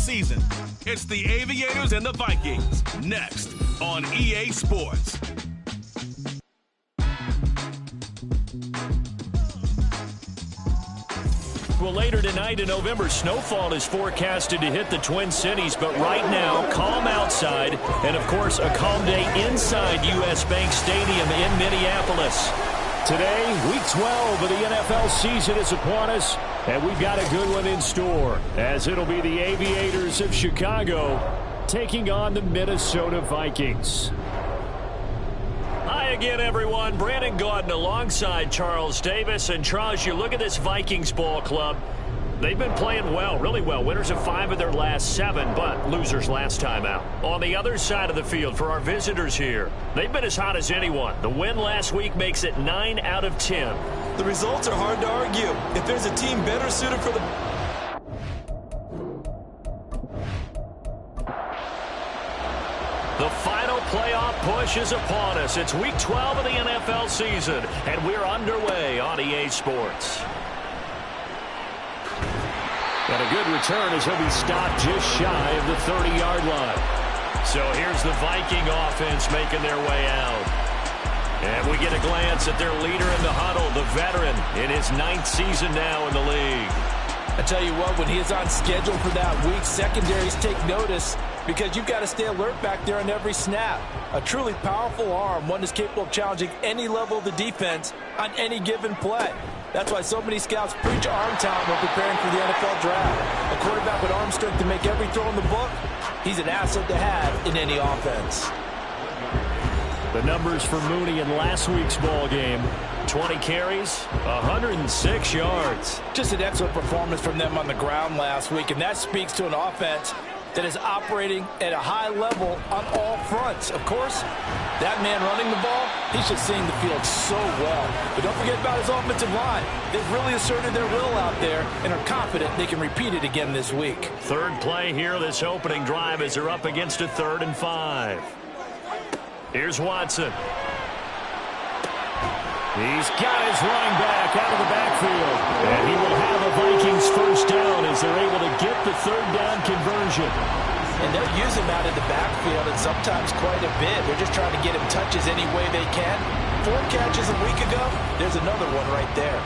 season. It's the Aviators and the Vikings, next on EA Sports. Well, later tonight in November, snowfall is forecasted to hit the Twin Cities, but right now, calm outside, and of course, a calm day inside U.S. Bank Stadium in Minneapolis. Today, Week 12 of the NFL season is upon us, and we've got a good one in store, as it'll be the Aviators of Chicago taking on the Minnesota Vikings. Hi again, everyone. Brandon Gaudin alongside Charles Davis. And Charles, you look at this Vikings ball club. They've been playing well, really well. Winners of 5 of their last 7, but losers last time out. On the other side of the field for our visitors here, they've been as hot as anyone. The win last week makes it 9 out of 10. The results are hard to argue. If there's a team better suited for the... The final playoff push is upon us. It's Week 12 of the NFL season, and we're underway on EA Sports. And a good return as he'll be stopped just shy of the 30-yard line. So here's the Viking offense making their way out. And we get a glance at their leader in the huddle, the veteran, in his 9th season now in the league. I tell you what, when he is on schedule for that week, secondaries take notice because you've got to stay alert back there on every snap. A truly powerful arm, one that's capable of challenging any level of the defense on any given play. That's why so many scouts preach arm talent when preparing for the NFL draft. A quarterback with arm strength to make every throw in the book, he's an asset to have in any offense. The numbers for Mooney in last week's ball game: 20 carries, 106 yards. Just an excellent performance from them on the ground last week, and that speaks to an offense that is operating at a high level on all fronts. Of course, that man running the ball, he's just seeing the field so well. But don't forget about his offensive line. They've really asserted their will out there and are confident they can repeat it again this week. Third play here, this opening drive, as they're up against a 3rd and 5. Here's Watson. He's got his running back out of the backfield. And he will have a Vikings first down as they're able to get the 3rd down conversion. And they'll use him out of the backfield, and sometimes quite a bit. They're just trying to get him touches any way they can. 4 catches a week ago. There's another one right there.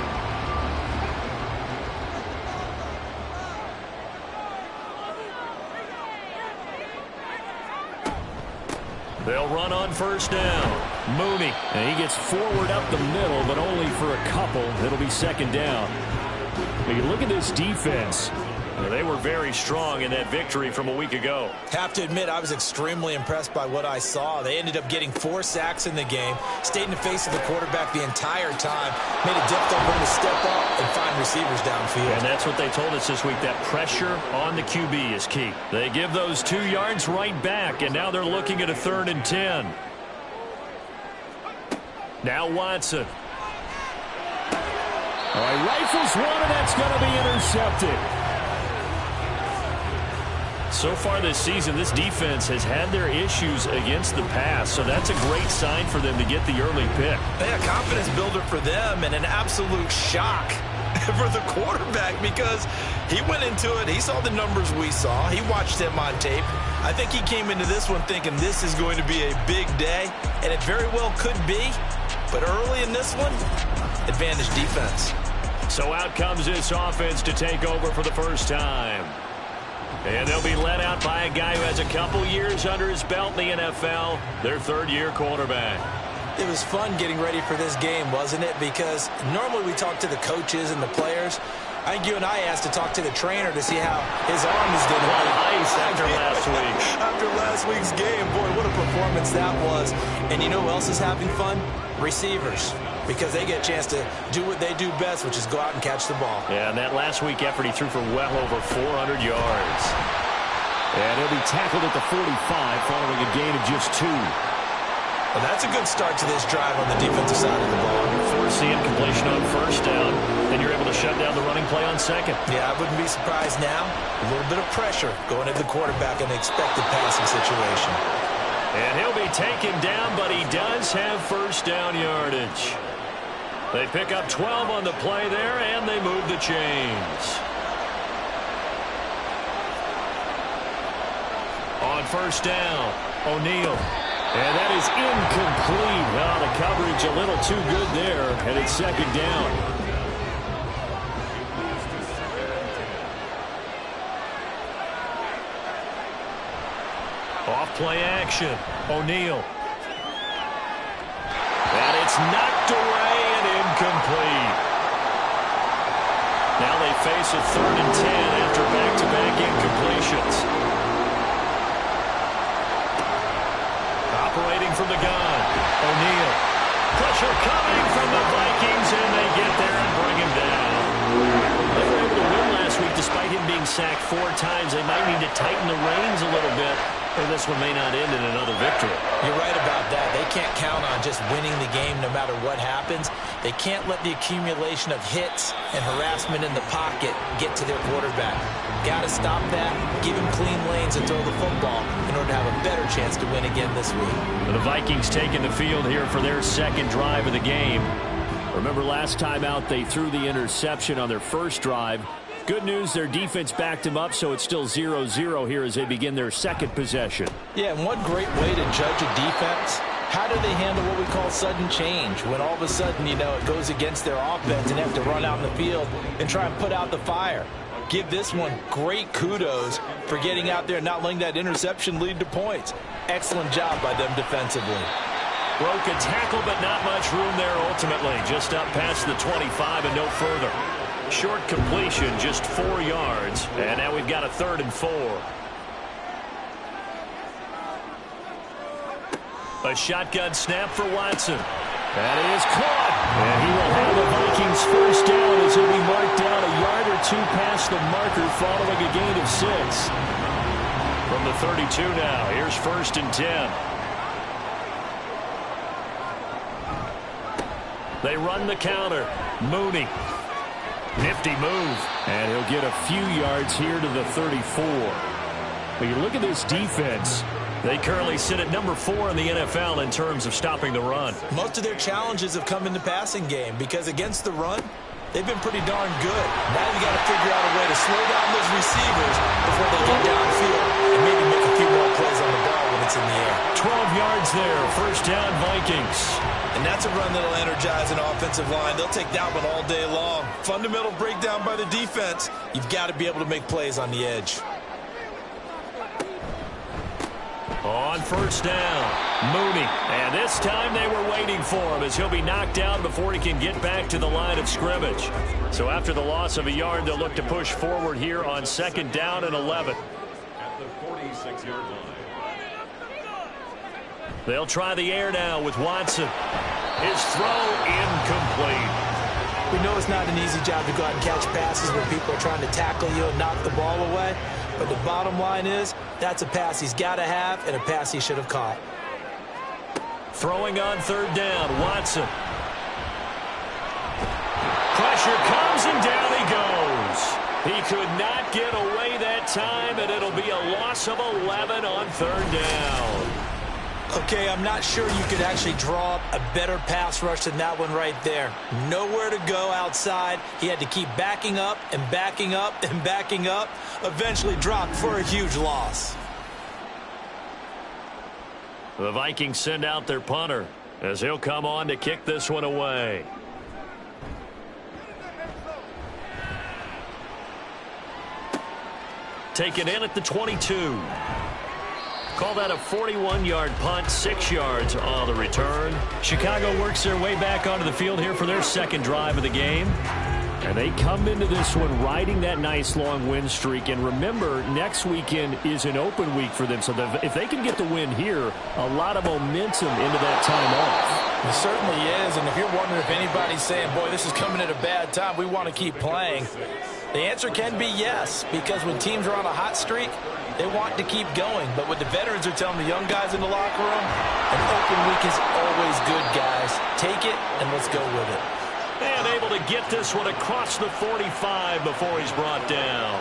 They'll run on first down. Mooney. And he gets forward up the middle, but only for a couple. It'll be 2nd down. When you look at this defense, they were very strong in that victory from a week ago. Have to admit, I was extremely impressed by what I saw. They ended up getting 4 sacks in the game, stayed in the face of the quarterback the entire time, made it difficult for him to step up and find receivers downfield. And that's what they told us this week, that pressure on the QB is key. They give those 2 yards right back, and now they're looking at a 3rd and 10. Now Watson. All right, rifles one, and that's going to be intercepted. So far this season, this defense has had their issues against the pass, so that's a great sign for them to get the early pick. A confidence builder for them and an absolute shock for the quarterback because he went into it, he saw the numbers we saw, he watched them on tape. I think he came into this one thinking this is going to be a big day, and it very well could be, but early in this one, advantage defense. So out comes this offense to take over for the first time. And they'll be led out by a guy who has a couple years under his belt in the NFL, their 3rd-year quarterback. It was fun getting ready for this game, wasn't it? Because normally we talk to the coaches and the players. I think you and I asked to talk to the trainer to see how his arm is doing. Nice after last week. After last week's game, boy, what a performance that was. And you know who else is having fun? Receivers. Because they get a chance to do what they do best, which is go out and catch the ball. Yeah, and that last week effort, he threw for well over 400 yards. And he'll be tackled at the 45 following a gain of just 2. Well, that's a good start to this drive on the defensive side of the ball. Forcing completion on first down, then you're able to shut down the running play on 2nd. Yeah, I wouldn't be surprised now. A little bit of pressure going at the quarterback in the expected passing situation. And he'll be taken down, but he does have first down yardage. They pick up 12 on the play there, and they move the chains. on first down. O'Neal. And that is incomplete. Oh, the coverage a little too good there, and it's second down. Off play action. O'Neal. And it's knocked away and incomplete. Now they face a 3rd and 10 after back-to-back incompletions. Operating from the gun. O'Neal. Pressure coming from the Vikings, and they get there and bring him down. They were able to win last week despite him being sacked 4 times. They might need to tighten the reins a little bit, or this one may not end in another victory. You're right about that. They can't count on just winning the game no matter what happens. They can't let the accumulation of hits and harassment in the pocket get to their quarterback. Got to stop that, give him clean lanes and throw the football in order to have a better chance to win again this week. The Vikings taking the field here for their second drive of the game. Remember last time out they threw the interception on their first drive. Good news, their defense backed him up, so it's still 0-0 here as they begin their second possession. Yeah, and one great way to judge a defense, how do they handle what we call sudden change? When all of a sudden, you know, it goes against their offense and they have to run out in the field and try and put out the fire. Give this one great kudos for getting out there and not letting that interception lead to points. Excellent job by them defensively. Broke a tackle, but not much room there ultimately. Just up past the 25 and no further. Short completion, just 4 yards. And now we've got a 3rd and 4. A shotgun snap for Watson. That is caught. And he will have the Vikings first down as he'll be marked down a yard or 2 past the marker following a gain of 6. From the 32 now, here's 1st and 10. They run the counter. Mooney. Nifty move. And he'll get a few yards here to the 34. But you look at this defense. They currently sit at number 4 in the NFL in terms of stopping the run. Most of their challenges have come in the passing game because against the run, they've been pretty darn good. Now you got to figure out a way to slow down those receivers before they get downfield and maybe make a few more plays on the ball when it's in the air. 12 yards there, first down Vikings. And that's a run that'll energize an offensive line. They'll take that one all day long. Fundamental breakdown by the defense. You've got to be able to make plays on the edge. On first down, Mooney. And this time they were waiting for him as he'll be knocked down before he can get back to the line of scrimmage. So after the loss of a yard, they'll look to push forward here on 2nd down and 11. At the 46-yard line. They'll try the air now with Watson. His throw incomplete. We know it's not an easy job to go out and catch passes when people are trying to tackle you and knock the ball away. But the bottom line is, that's a pass he's got to have and a pass he should have caught. Throwing on 3rd down, Watson. Pressure comes and down he goes. He could not get away that time, and it'll be a loss of 11 on 3rd down. Okay, I'm not sure you could actually draw up a better pass rush than that one right there. Nowhere to go outside. He had to keep backing up and backing up and backing up. Eventually dropped for a huge loss. The Vikings send out their punter as he'll come on to kick this one away. Taken in at the 22. Call that a 41-yard punt, 6 yards on the return. Chicago works their way back onto the field here for their second drive of the game. And they come into this one riding that nice long win streak. And remember, next weekend is an open week for them. So if they can get the win here, a lot of momentum into that time off. It certainly is. And if you're wondering if anybody's saying, boy, this is coming at a bad time, we want to keep playing, the answer can be yes. Because when teams are on a hot streak, they want to keep going. But what the veterans are telling the young guys in the locker room, an open week is always good, guys. Take it and let's go with it. And able to get this one across the 45 before he's brought down.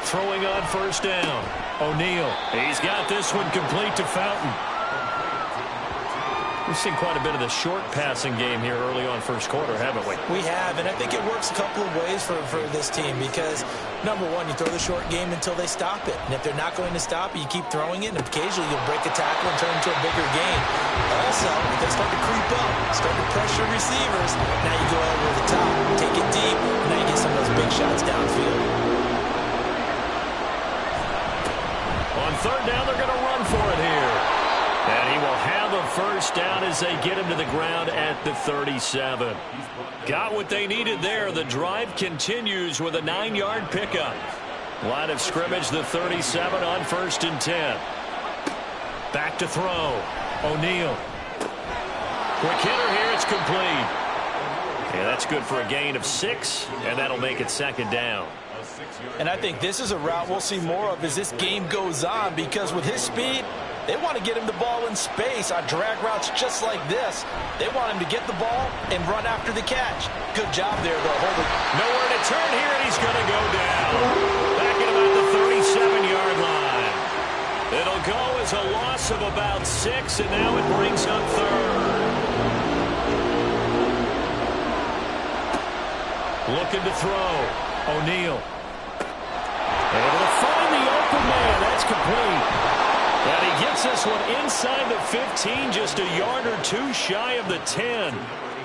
Throwing on first down. O'Neal. He's got this one complete to Fountain. We've seen quite a bit of the short passing game here early on first quarter, haven't we? We have, and I think it works a couple of ways for this team because, number one, you throw the short game until they stop it. And if they're not going to stop it, you keep throwing it, and occasionally you'll break a tackle and turn it into a bigger game. Also, if they start to creep up, start to pressure receivers, now you go over the top, take it deep, and now you get some of those big shots downfield. On third down, they're going to run for it here. And he will have a first down as they get him to the ground at the 37. Got what they needed there. The drive continues with a 9-yard pickup. Line of scrimmage, the 37 on 1st and 10. Back to throw. O'Neal. Quick hitter here. It's complete. Yeah, that's good for a gain of 6, and that'll make it 2nd down. And I think this is a route we'll see more of as this game goes on because with his speed, they want to get him the ball in space on drag routes just like this. They want him to get the ball and run after the catch. Good job there, though. Hold it. Nowhere to turn here, and he's going to go down. Back at about the 37-yard line. It'll go as a loss of about 6, and now it brings up 3rd. Looking to throw. O'Neal. Able to find the open man. That's complete. And he gets this one inside the 15, just a yard or 2 shy of the 10.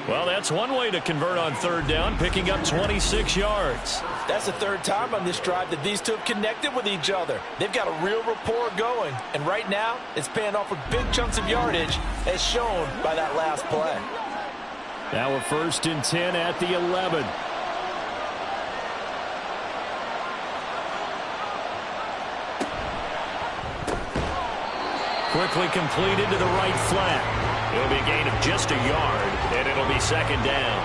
Well, that's one way to convert on 3rd down, picking up 26 yards. That's the 3rd time on this drive that these two have connected with each other. They've got a real rapport going. And right now, it's paying off with big chunks of yardage, as shown by that last play. Now a 1st and 10 at the 11. Quickly completed to the right flat. It'll be a gain of just a yard, and it'll be 2nd down.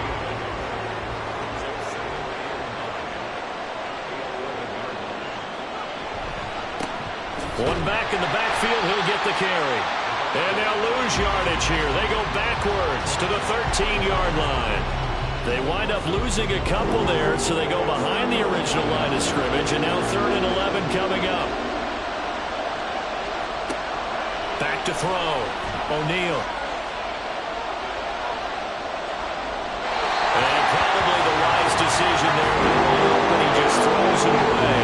One back in the backfield, he'll get the carry. And they'll lose yardage here. They go backwards to the 13-yard line. They wind up losing a couple there, so they go behind the original line of scrimmage, and now 3rd and 11 coming up. Back to throw. O'Neal. And probably the wise decision there. But he just throws it away.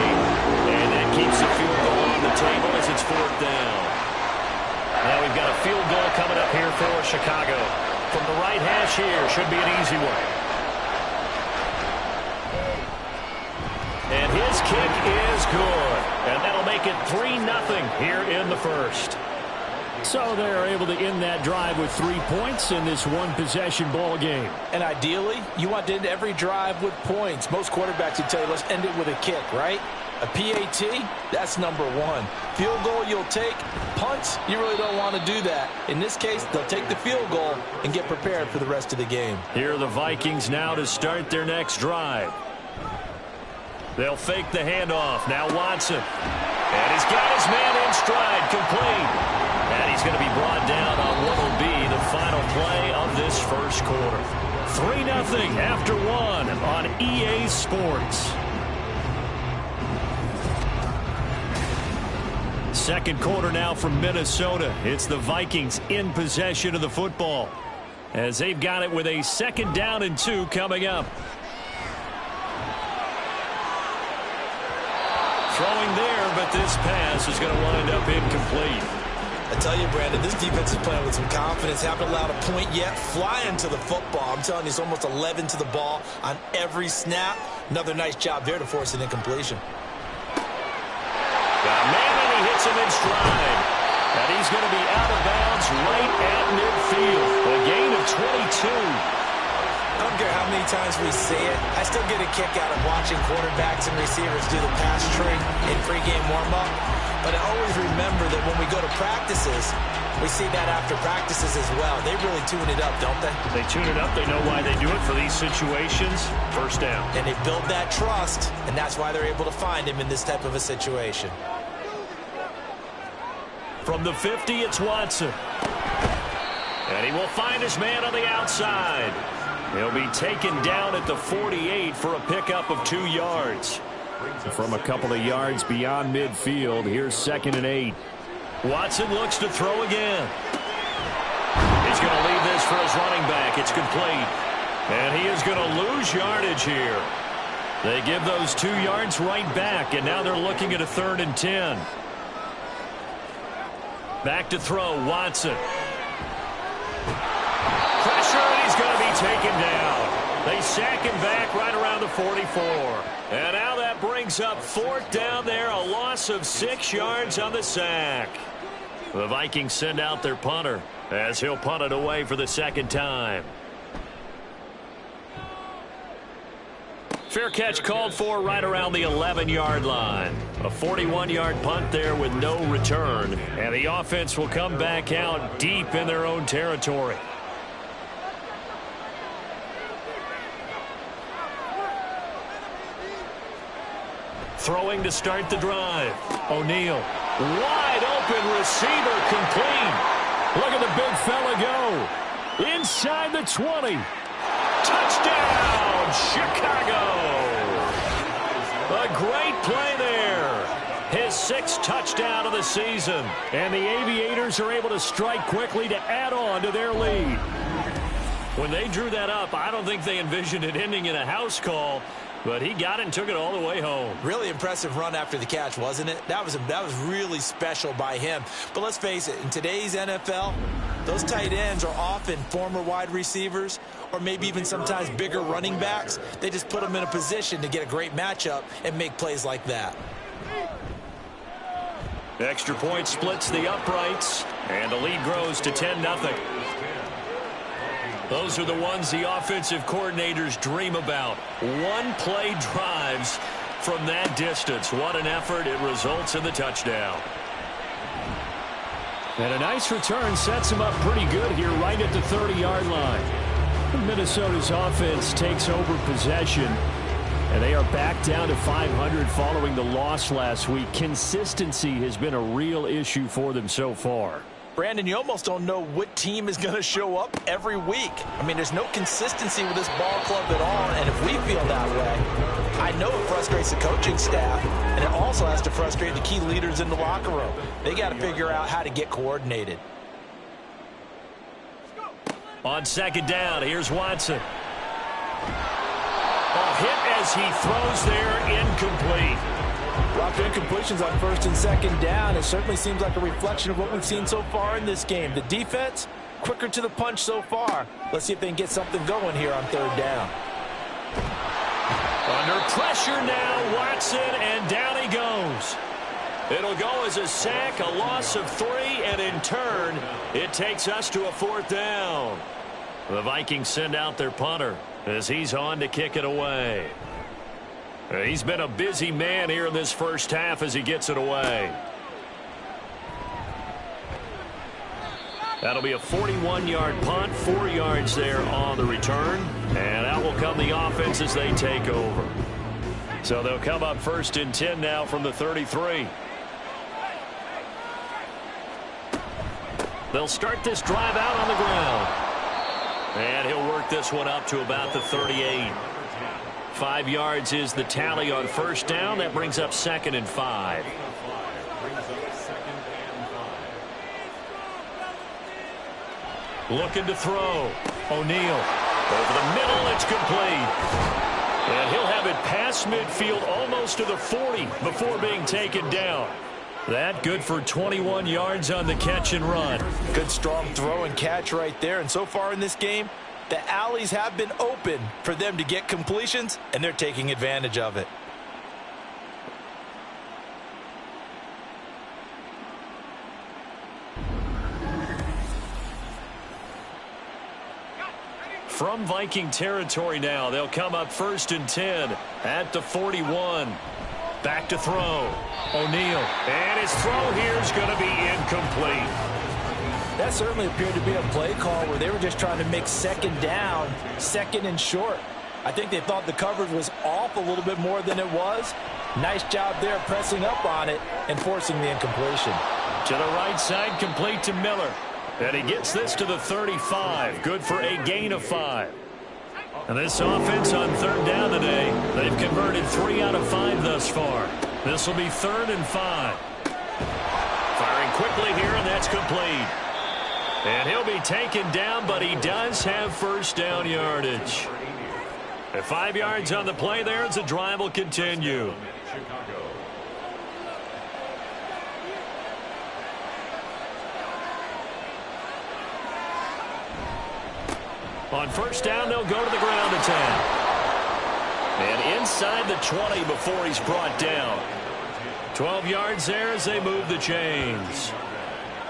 And that keeps the field goal on the table as it's 4th down. Now we've got a field goal coming up here for Chicago. From the right hash here. Should be an easy one. And his kick is good. And that'll make it 3-0 here in the 1st. So they're able to end that drive with 3 points in this one-possession ball game. And ideally, you want to end every drive with points. Most quarterbacks would tell you, let's end it with a kick, right? A PAT, that's number 1. Field goal you'll take. Punts, you really don't want to do that. In this case, they'll take the field goal and get prepared for the rest of the game. Here are the Vikings now to start their next drive. They'll fake the handoff. Now Watson. And he's got his man in stride, complete. And he's going to be brought down on what will be the final play of this first quarter. 3-0 after 1 on EA Sports. Second quarter now from Minnesota. It's the Vikings in possession of the football as they've got it with a 2nd down and 2 coming up. Throwing there, but this pass is going to wind up incomplete. I tell you, Brandon, this defense is playing with some confidence. Haven't allowed a point yet. Flying to the football. I'm telling you, it's almost 11 to the ball on every snap. Another nice job there to force an incompletion. Got a man, and he hits him in stride. And he's going to be out of bounds right at midfield. A gain of 22. I don't care how many times we see it. I still get a kick out of watching quarterbacks and receivers do the pass tree in pregame warm-up. But I always remember that when we go to practices, we see that after practices as well. They really tune it up, don't they? They tune it up. They know why they do it for these situations. First down. And they build that trust, and that's why they're able to find him in this type of a situation. From the 50, it's Watson. And he will find his man on the outside. He'll be taken down at the 48 for a pickup of 2 yards. From a couple of yards beyond midfield, here's 2nd and 8. Watson looks to throw again. He's going to leave this for his running back. It's complete. And he is going to lose yardage here. They give those 2 yards right back, and now they're looking at a 3rd and 10. Back to throw, Watson. Pressure, and he's going to be taken down. They sack him back right around the 44. And now that brings up 4th down there, a loss of 6 yards on the sack. The Vikings send out their punter as he'll punt it away for the 2nd time. Fair catch called for right around the 11-yard line. A 41-yard punt there with no return. And the offense will come back out deep in their own territory. Throwing to start the drive. O'Neal. Wide open receiver, complete. Look at the big fella go. Inside the 20. Touchdown, Chicago. A great play there. His 6th touchdown of the season. And the Aviators are able to strike quickly to add on to their lead. When they drew that up, I don't think they envisioned it ending in a house call. But he got it and took it all the way home. Really impressive run after the catch, wasn't it? That was really special by him. But let's face it, in today's NFL, those tight ends are often former wide receivers or maybe even sometimes bigger running backs. They just put them in a position to get a great matchup and make plays like that. Extra point splits the uprights, and the lead grows to 10-0. Those are the ones the offensive coordinators dream about. One-play drives from that distance. What an effort. It results in the touchdown. And a nice return sets him up pretty good here right at the 30-yard line. Minnesota's offense takes over possession, and they are back down to 500 following the loss last week. Consistency has been a real issue for them so far. Brandon, you almost don't know what team is going to show up every week. I mean, there's no consistency with this ball club at all, and if we feel that way, I know it frustrates the coaching staff, and it also has to frustrate the key leaders in the locker room. They got to figure out how to get coordinated. On 2nd down, here's Watson. A hit as he throws there, incomplete. Dropped incompletions on 1st and 2nd down. It certainly seems like a reflection of what we've seen so far in this game. The defense, quicker to the punch so far. Let's see if they can get something going here on 3rd down. Under pressure now, Watson, and down he goes. It'll go as a sack, a loss of 3, and in turn, it takes us to a 4th down. The Vikings send out their punter as he's on to kick it away. He's been a busy man here in this first half as he gets it away. That'll be a 41-yard punt, 4 yards there on the return. And out will come the offense as they take over. So they'll come up 1st and 10 now from the 33. They'll start this drive out on the ground. And he'll work this one up to about the 38. 5 yards is the tally on 1st down. That brings up 2nd and 5. Looking to throw. O'Neal. Over the middle, it's complete. And he'll have it past midfield almost to the 40 before being taken down. That good for 21 yards on the catch and run. Good strong throw and catch right there. And so far in this game, the alleys have been open for them to get completions, and they're taking advantage of it. From Viking territory now, they'll come up 1st and 10 at the 41. Back to throw. O'Neal. And his throw here is going to be incomplete. That certainly appeared to be a play call where they were just trying to make 2nd down, 2nd and short. I think they thought the coverage was off a little bit more than it was. Nice job there pressing up on it and forcing the incompletion. To the right side, complete to Miller. And he gets this to the 35. Good for a gain of 5. And this offense on 3rd down today, they've converted 3 out of 5 thus far. This will be 3rd and 5. Firing quickly here, and that's complete. And he'll be taken down, but he does have first down yardage. At 5 yards on the play there as the drive will continue. On first down, they'll go to the ground attack. And inside the 20 before he's brought down. 12 yards there as they move the chains.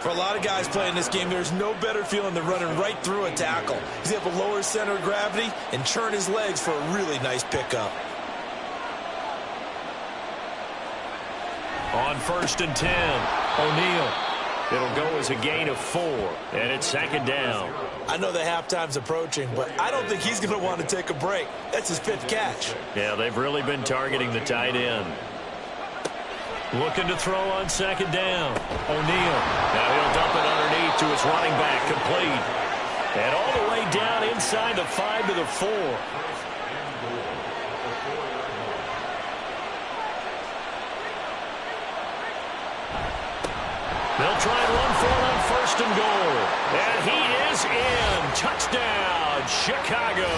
For a lot of guys playing this game, there's no better feeling than running right through a tackle. He's able to lower his center of gravity and turn his legs for a really nice pickup. On first and 10, O'Neal. It'll go as a gain of 4, and it's second down. I know the halftime's approaching, but I don't think he's going to want to take a break. That's his 5th catch. Yeah, they've really been targeting the tight end. Looking to throw on second down. O'Neal. Now he'll dump it underneath to his running back, complete. And all the way down inside the 5 to the 4. They'll try and run for it on first and goal. And he is in. Touchdown, Chicago.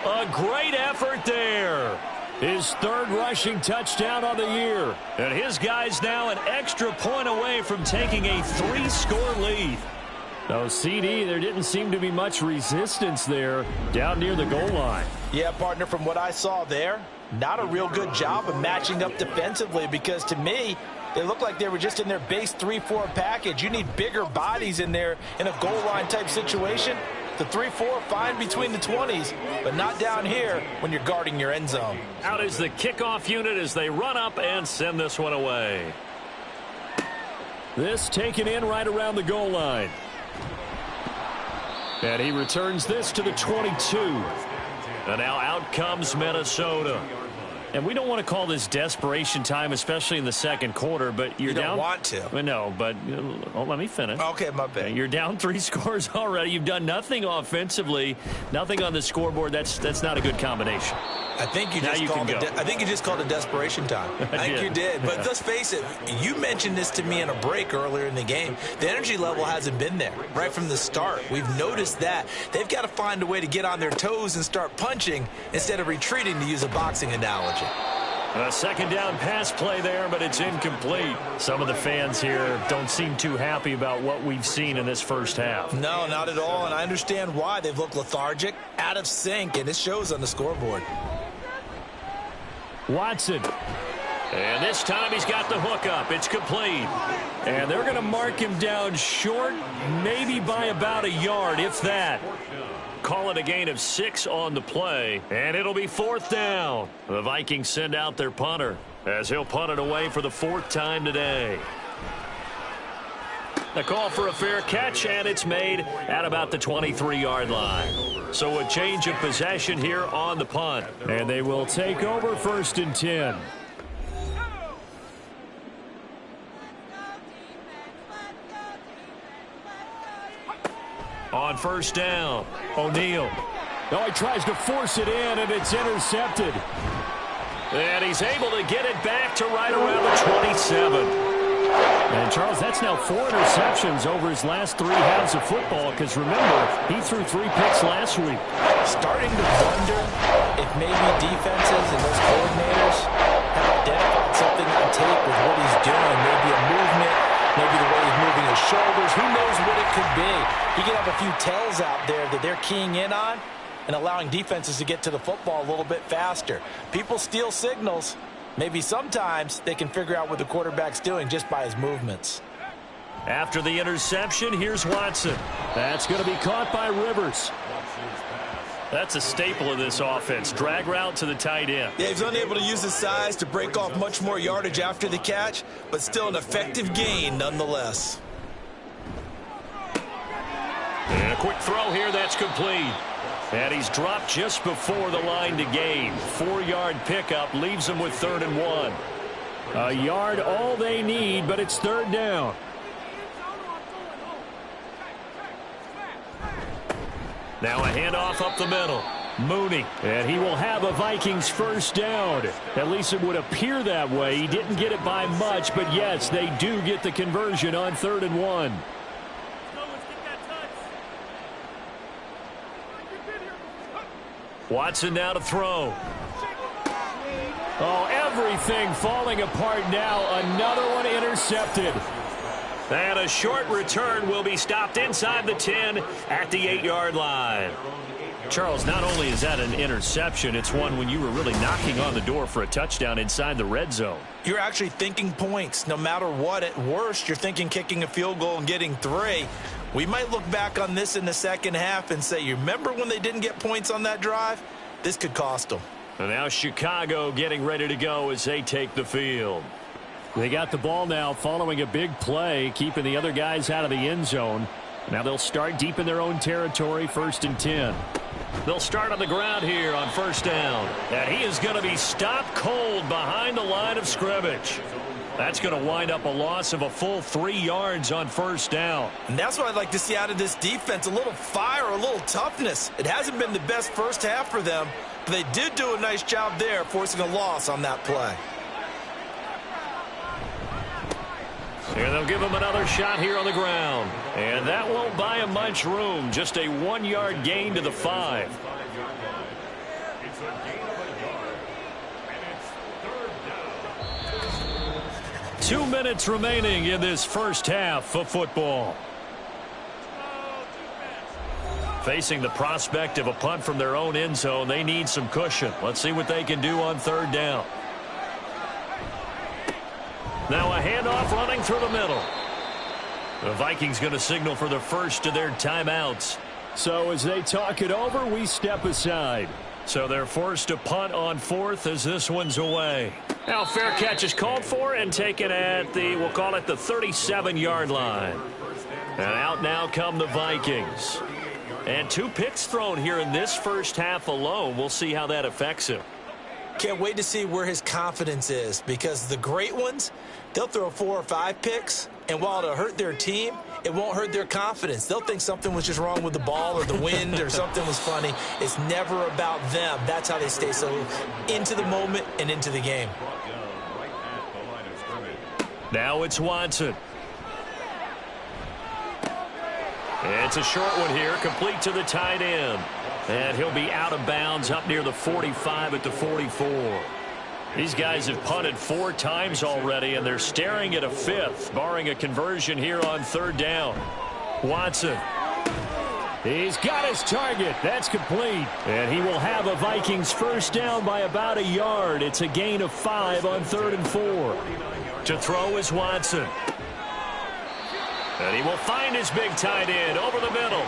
A great effort there. His 3rd rushing touchdown on the year. And his guys now an extra point away from taking a 3-score lead. Now, CD, there didn't seem to be much resistance there down near the goal line. Yeah, partner, from what I saw there, not a real good job of matching up defensively because to me, they look like they were just in their base 3-4 package. You need bigger bodies in there in a goal line type situation. The 3-4, fine between the 20s, but not down here when you're guarding your end zone. Out is the kickoff unit as they run up and send this one away. This taken in right around the goal line. And he returns this to the 22. And now out comes Minnesota. And we don't want to call this desperation time, especially in the second quarter, but you're down. You don't want to. No, but let me finish. Okay, my bad. You're down 3 scores already. You've done nothing offensively, nothing on the scoreboard. That's not a good combination. I think you just called it desperation time. I think you did. But let's face it, you mentioned this to me in a break earlier in the game. The energy level hasn't been there right from the start. We've noticed that. They've got to find a way to get on their toes and start punching instead of retreating, to use a boxing analogy. A second down pass play there, but it's incomplete. Some of the fans here don't seem too happy about what we've seen in this first half. No, not at all, and I understand why. They've looked lethargic, out of sync, and it shows on the scoreboard. Watson. And this time he's got the hook up. It's complete. And they're going to mark him down short, maybe by about a yard, if that. Call it a gain of 6 on the play, and it'll be 4th down. The Vikings send out their punter as he'll punt it away for the 4th time today. The call for a fair catch, and it's made at about the 23-yard line. So a change of possession here on the punt. And they will take over 1st and 10. On first down, O'Neal. No, he tries to force it in, and it's intercepted. And he's able to get it back to right around the 27. And, Charles, that's now 4 interceptions over his last 3 halves of football, because, remember, he threw 3 picks last week. Starting to wonder if maybe defenses and those coordinators have identified something on tape with what he's doing. Maybe a movement, maybe the way he's moving his shoulders. Who knows what it could be? He could have a few tells out there that they're keying in on and allowing defenses to get to the football a little bit faster. People steal signals. Maybe sometimes they can figure out what the quarterback's doing just by his movements. After the interception, here's Watson. That's going to be caught by Rivers. That's a staple of this offense. Drag route to the tight end. Yeah, he's unable to use his size to break off much more yardage after the catch, but still an effective gain nonetheless. And a quick throw here, that's complete. And he's dropped just before the line to gain. 4-yard pickup leaves him with 3rd and 1. A yard all they need, but it's 3rd down. Now a handoff up the middle. Mooney. And he will have a Vikings first down. At least it would appear that way. He didn't get it by much, but yes, they do get the conversion on 3rd and 1. Watson now to throw. Oh, everything falling apart now. Another one intercepted. And a short return will be stopped inside the 10 at the 8-yard line. Charles, not only is that an interception, it's one when you were really knocking on the door for a touchdown inside the red zone. You're actually thinking points. No matter what, at worst, you're thinking kicking a field goal and getting 3. We might look back on this in the second half and say, you remember when they didn't get points on that drive? This could cost them. And now Chicago getting ready to go as they take the field. They got the ball now following a big play, keeping the other guys out of the end zone. Now they'll start deep in their own territory, 1st and 10. They'll start on the ground here on 1st down. And he is going to be stopped cold behind the line of scrimmage. That's going to wind up a loss of a full 3 yards on 1st down. And that's what I'd like to see out of this defense, a little fire, a little toughness. It hasn't been the best first half for them, but they did do a nice job there forcing a loss on that play. Here they'll give him another shot here on the ground. And that won't buy him much room. Just a 1-yard gain to the 5. 2 minutes remaining in this first half of football. Facing the prospect of a punt from their own end zone, they need some cushion. Let's see what they can do on 3rd down. Now a handoff running through the middle. The Vikings going to signal for the first of their timeouts. So as they talk it over, we step aside. So they're forced to punt on 4th as this one's away. Now fair catch is called for and taken at the, we'll call it the 37-yard line. And out now come the Vikings. And 2 picks thrown here in this first half alone. We'll see how that affects him. Can't wait to see where his confidence is, because the great ones, they'll throw 4 or 5 picks, and while it'll hurt their team, it won't hurt their confidence. They'll think something was just wrong with the ball or the wind or something was funny. It's never about them. That's how they stay so into the moment and into the game. Now it's Watson. It's a short one here, complete to the tight end. And he'll be out of bounds up near the 45 at the 44. These guys have punted 4 times already, and they're staring at a 5th, barring a conversion here on 3rd down. Watson. He's got his target. That's complete. And he will have a Vikings first down by about 1 yard. It's a gain of 5 on 3rd and 4. To throw is Watson. And he will find his big tight end over the middle.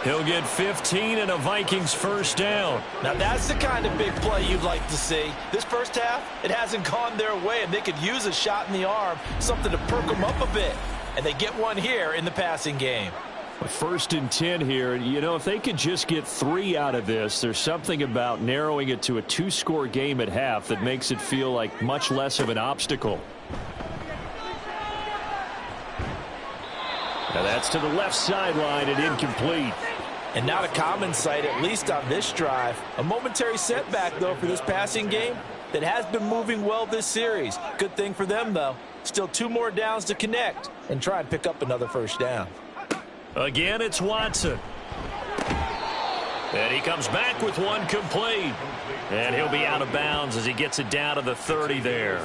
He'll get 15 and a Vikings first down. Now that's the kind of big play you'd like to see. This first half, it hasn't gone their way, and they could use a shot in the arm, something to perk them up a bit. And they get one here in the passing game. 1st and 10 here. You know, if they could just get 3 out of this, there's something about narrowing it to a 2-score game at half that makes it feel like much less of an obstacle. Now that's to the left sideline and incomplete. And not a common sight, at least on this drive. A momentary setback, though, for this passing game that has been moving well this series. Good thing for them, though. Still 2 more downs to connect and try and pick up another first down. Again, it's Watson. And he comes back with one complete. And he'll be out of bounds as he gets it down to the 30 there.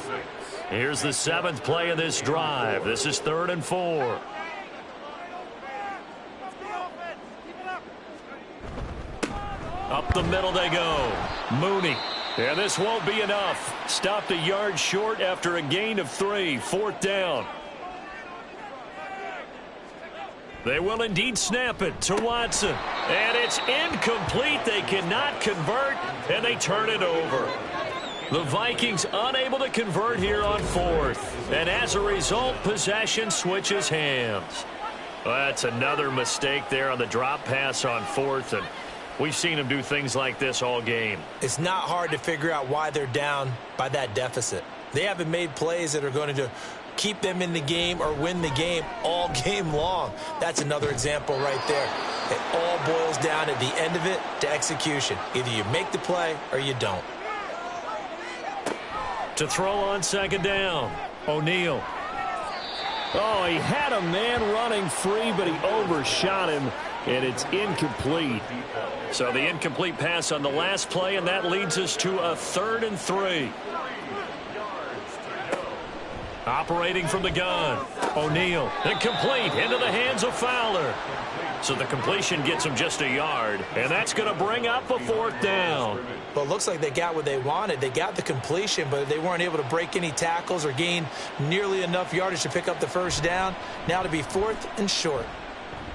Here's the 7th play of this drive. This is 3rd and 4. Up the middle they go. Mooney. And this won't be enough. Stopped 1 yard short after a gain of 3. 4th down. They will indeed snap it to Watson. And it's incomplete. They cannot convert, and they turn it over. The Vikings unable to convert here on 4th. And as a result, possession switches hands. Well, that's another mistake there on the drop pass on 4th. And we've seen them do things like this all game. It's not hard to figure out why they're down by that deficit. They haven't made plays that are going to keep them in the game or win the game all game long. That's another example right there. It all boils down at the end of it to execution. Either you make the play or you don't. To throw on 2nd down, O'Neal. Oh, he had a man running free, but he overshot him. and it's incomplete. So the incomplete pass on the last play, and that leads us to a 3rd and 3. Operating from the gun, O'Neal, incomplete, into the hands of Fowler. So the completion gets him just a yard, and that's going to bring up a 4th down. Well, it looks like they got what they wanted. They got the completion, but they weren't able to break any tackles or gain nearly enough yardage to pick up the 1st down. Now to be 4th and short.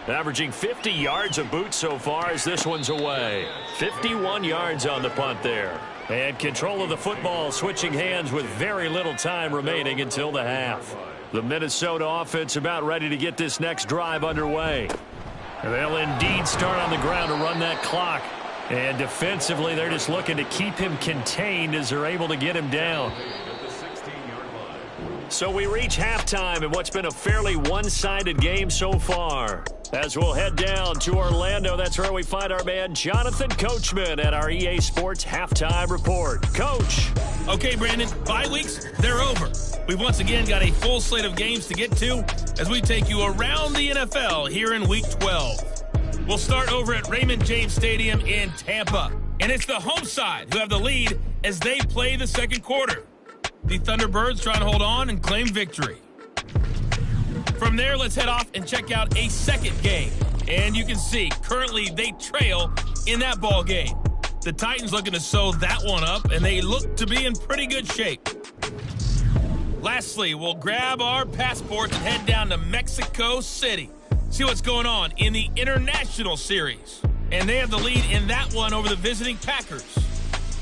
Averaging 50 yards a boot so far as this one's away. 51 yards on the punt there. And control of the football switching hands with very little time remaining until the half. The Minnesota offense about ready to get this next drive underway. And they'll indeed start on the ground to run that clock. And defensively, they're just looking to keep him contained as they're able to get him down. So we reach halftime in what's been a fairly one-sided game so far. As we'll head down to Orlando, that's where we find our man Jonathan Coachman at our EA Sports Halftime Report. Coach. Okay, Brandon, bye weeks, they're over. We've once again got a full slate of games to get to as we take you around the NFL here in Week 12. We'll start over at Raymond James Stadium in Tampa. And it's the home side who have the lead as they play the 2nd quarter. The Thunderbirds trying to hold on and claim victory. From there, let's head off and check out a 2nd game. And you can see, currently they trail in that ball game. The Titans looking to sew that one up, and they look to be in pretty good shape. Lastly, we'll grab our passports and head down to Mexico City. See what's going on in the International Series. And they have the lead in that one over the visiting Packers.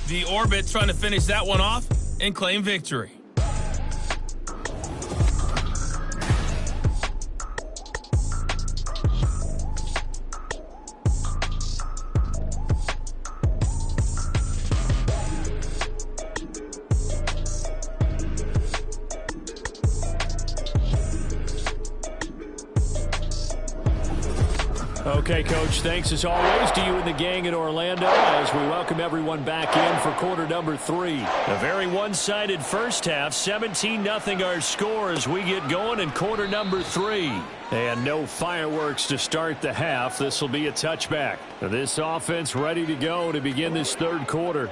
The Orbit trying to finish that one off and claim victory. Okay, Coach, thanks as always to you and the gang in Orlando as we welcome everyone back in for quarter number 3. A very one-sided first half, 17-0 our score as we get going in quarter number 3. And no fireworks to start the half. This will be a touchback. This offense ready to go to begin this 3rd quarter.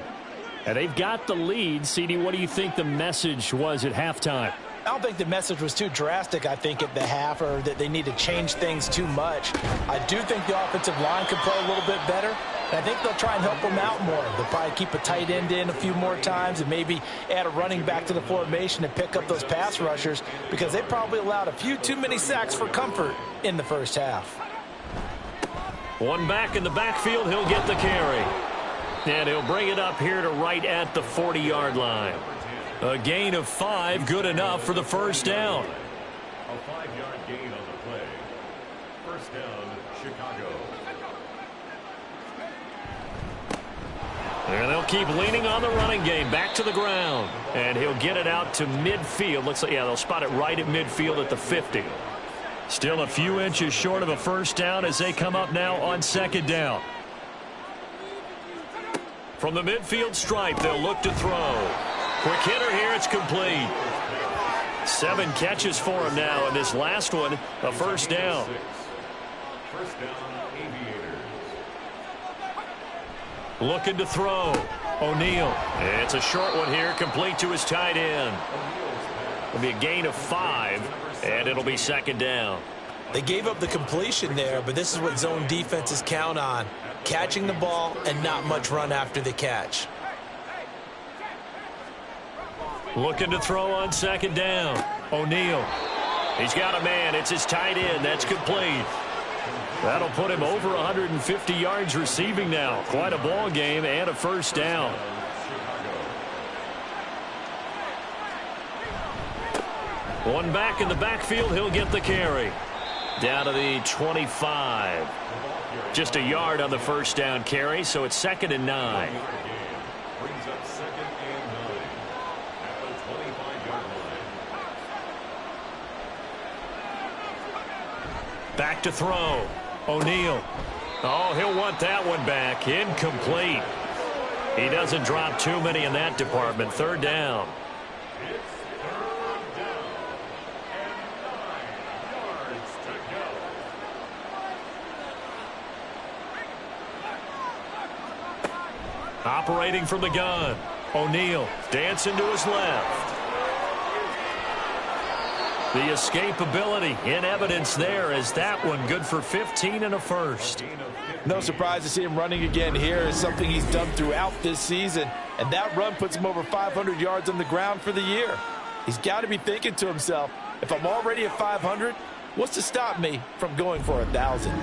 And they've got the lead. CD, what do you think the message was at halftime? I don't think the message was too drastic, I think, at the half, or that they need to change things too much. I do think the offensive line could play a little bit better, and I think they'll try and help them out more. They'll probably keep a tight end in a few more times and maybe add a running back to the formation and pick up those pass rushers because they probably allowed a few too many sacks for comfort in the first half. One back in the backfield, he'll get the carry. And he'll bring it up here to right at the 40-yard line. A gain of 5, good enough for the 1st down. A 5-yard gain on the play. 1st down, Chicago. And they'll keep leaning on the running game. Back to the ground. And he'll get it out to midfield. Looks like, yeah, they'll spot it right at midfield at the 50. Still a few inches short of a 1st down as they come up now on 2nd down. From the midfield stripe, they'll look to throw. Quick hitter here, it's complete. 7 catches for him now, and this last one, a 1st down. 1st down, Aviators. Looking to throw. O'Neal. It's a short one here, complete to his tight end. It'll be a gain of 5, and it'll be 2nd down. They gave up the completion there, but this is what zone defenses count on. Catching the ball and not much run after the catch. Looking to throw on 2nd down. O'Neal. He's got a man. It's his tight end. That's complete. That'll put him over 150 yards receiving now. Quite a ball game and a 1st down. One back in the backfield. He'll get the carry. Down to the 25. Just a yard on the 1st down carry, so it's 2nd and 9. Brings up 2nd and 9 at the 25-yard line. Back to throw. O'Neal. Oh, he'll want that one back. Incomplete. He doesn't drop too many in that department. 3rd down. It's 3rd down and 9 yards to go. Operating from the gun. O'Neal dancing to his left. The escapability in evidence there as that one good for 15 and a first. No surprise to see him running again here. Is something he's done throughout this season. And that run puts him over 500 yards on the ground for the year. He's got to be thinking to himself, if I'm already at 500, what's to stop me from going for 1,000?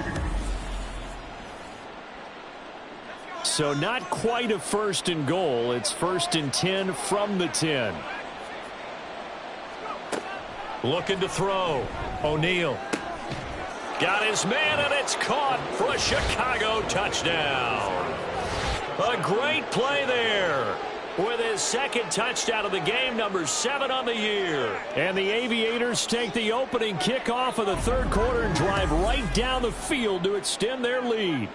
So not quite a first and goal. It's 1st and 10 from the 10. Looking to throw. O'Neal. Got his man, and it's caught for a Chicago touchdown. A great play there. With his second touchdown of the game, number 7 on the year. And the Aviators take the opening kickoff of the third quarter and drive right down the field to extend their lead.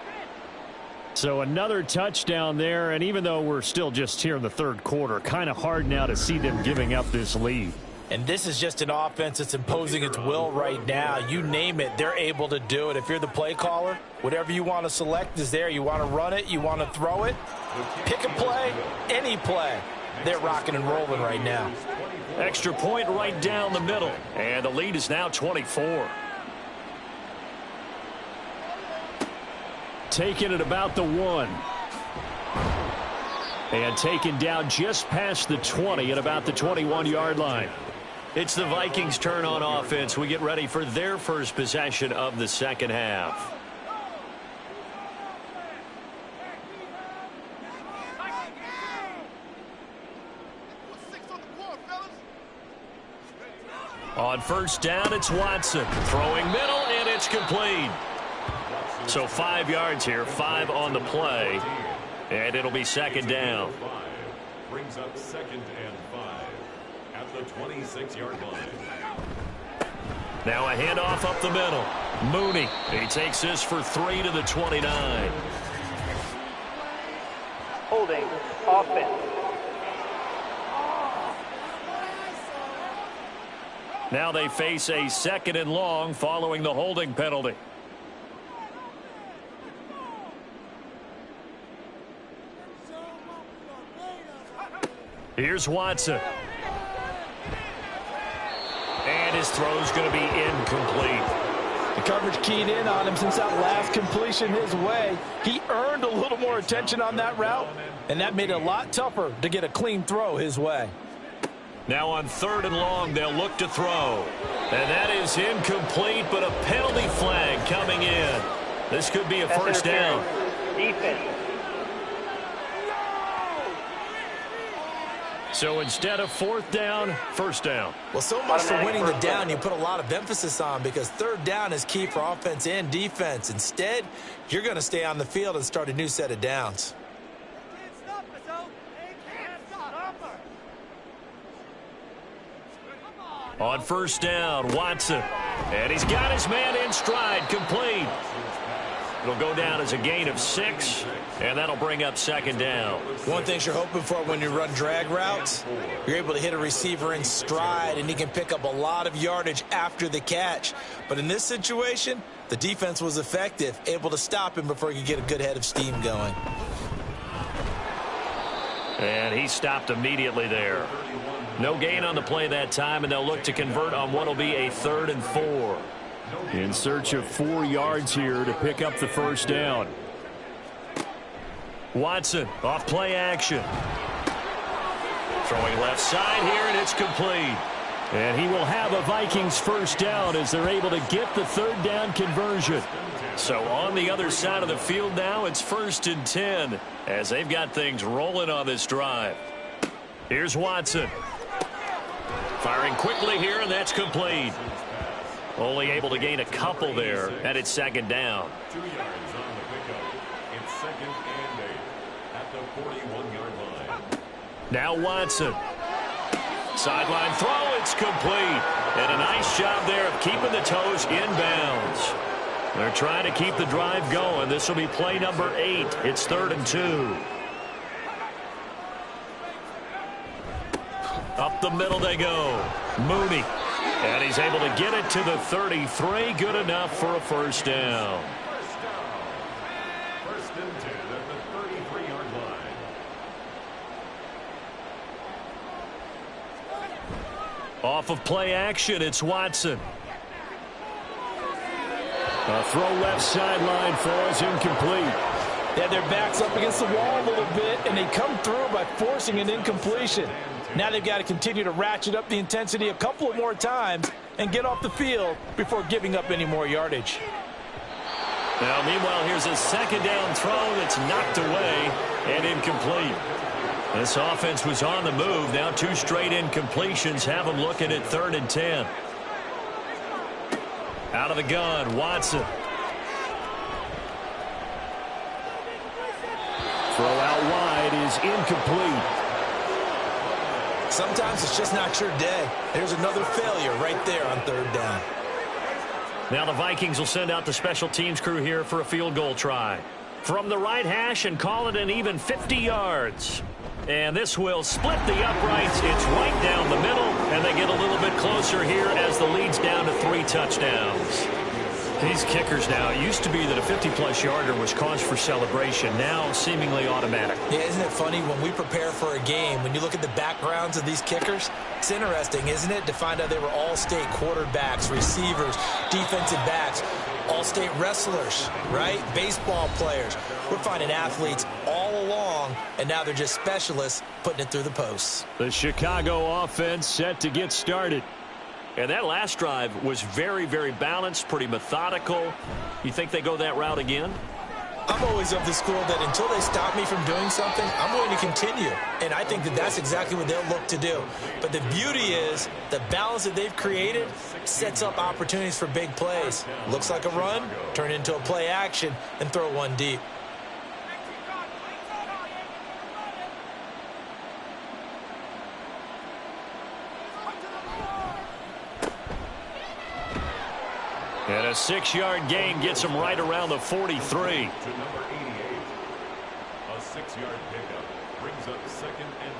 So another touchdown there, and even though we're still just here in the third quarter, kind of hard now to see them giving up this lead. And this is just an offense that's imposing its will right now. You name it, they're able to do it. If you're the play caller, whatever you want to select is there. You want to run it, you want to throw it, pick a play, any play. They're rocking and rolling right now. Extra point right down the middle, and the lead is now 24. Taking it about the 1. And taken down just past the 20 at about the 21-yard line. It's the Vikings' turn on offense. We get ready for their first possession of the second half. On first down, it's Watson. Throwing middle, and it's complete. So 5 yards here, 5 on the play. And it'll be second down. Brings up 2nd and 5 at the 26-yard line. Now a handoff up the middle. Mooney, he takes this for 3 to the 29. Holding offense. Now they face a 2nd and long following the holding penalty. Here's Watson. And his throw's going to be incomplete. The coverage keyed in on him since that last completion his way. He earned a little more attention on that route, and that made it a lot tougher to get a clean throw his way. Now on 3rd and long, they'll look to throw. And that is incomplete, but a penalty flag coming in. This could be a first down. Defense. So instead of 4th down, first down. Well, so much for winning the down you put a lot of emphasis on, because 3rd down is key for offense and defense. Instead, you're going to stay on the field and start a new set of downs. On first down, Watson. And he's got his man in stride, complete. It'll go down as a gain of 6, and that'll bring up second down. One thing you're hoping for when you run drag routes, you're able to hit a receiver in stride, and he can pick up a lot of yardage after the catch. But in this situation, the defense was effective, able to stop him before he could get a good head of steam going. And he stopped immediately there. No gain on the play that time, and they'll look to convert on what will be a 3rd and 4. In search of 4 yards here to pick up the first down. Watson off play action. Throwing left side here, and it's complete. And he will have a Vikings first down as they're able to get the 3rd down conversion. So on the other side of the field now, it's 1st and 10 as they've got things rolling on this drive. Here's Watson. Firing quickly here, and that's complete. Only able to gain a couple there, and it's second down. 2 yards on the pickup. It's 2nd and 8 at the 41-yard line. Now Watson. Sideline throw, it's complete. And a nice job there of keeping the toes inbounds. They're trying to keep the drive going. This will be play number 8. It's 3rd and 2. Up the middle they go. Mooney. And he's able to get it to the 33. Good enough for a first down. First and 10 at the 33-yard line. Off of play action, it's Watson. A throw left sideline falls incomplete. Yeah, their back's up against the wall a little bit, and they come through by forcing an incompletion. Now they've got to continue to ratchet up the intensity a couple of more times and get off the field before giving up any more yardage. Now, meanwhile, here's a second down throw that's knocked away and incomplete. This offense was on the move. Now 2 straight incompletions have them looking at 3rd and 10. Out of the gun, Watson. Throw out wide is incomplete. Sometimes it's just not your day. There's another failure right there on 3rd down. Now the Vikings will send out the special teams crew here for a field goal try. From the right hash and call it an even 50 yards. And this will split the uprights. It's right down the middle, and they get a little bit closer here as the lead's down to 3 touchdowns. These kickers now, it used to be that a 50-plus yarder was cause for celebration. Now seemingly automatic. Yeah, isn't it funny when we prepare for a game, when you look at the backgrounds of these kickers, it's interesting, isn't it, to find out they were all-state quarterbacks, receivers, defensive backs, all-state wrestlers, right? Baseball players. We're finding athletes all along, and now they're just specialists putting it through the posts. The Chicago offense set to get started. And that last drive was very, very balanced, pretty methodical. You think they go that route again? I'm always of the school that until they stop me from doing something, I'm going to continue. And I think that that's exactly what they'll look to do. But the beauty is the balance that they've created sets up opportunities for big plays. Looks like a run, turn into a play action, and throw one deep. And a 6-yard gain gets them right around the 43. To number 88. A 6-yard pickup brings up 2nd and